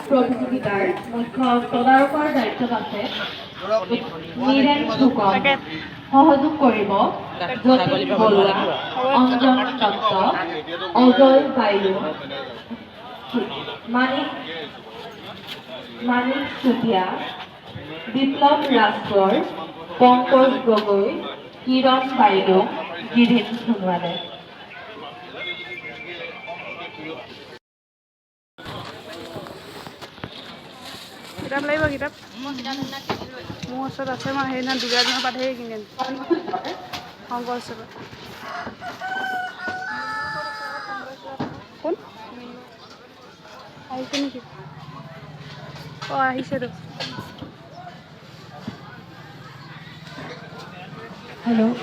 প্ৰতিযোগিতাৰ মুখ্য তদাৰকৰ দায়িত্বত আছে নীৰেণ ফুকন, সহযোগ কৰিব জ্যোতি বৰুৱা, অঞ্জন দত্ত, অজয় বাইলু, মানিক চুতীয়া, বিপ্লৱ ৰাজগড়, পংকজ গগৈ, কিৰণ বাইলু, গিৰিন সোণোৱালে। কিতাপ লাগিব কিতাপ মোৰ ওচৰত আছে মই সেইদিনা দুগৰাজনৰ পৰা ধেৰ কিনি শংকৰ ওচৰত কোন আহিছে নেকি অঁ আহিছেতো হেল্ল'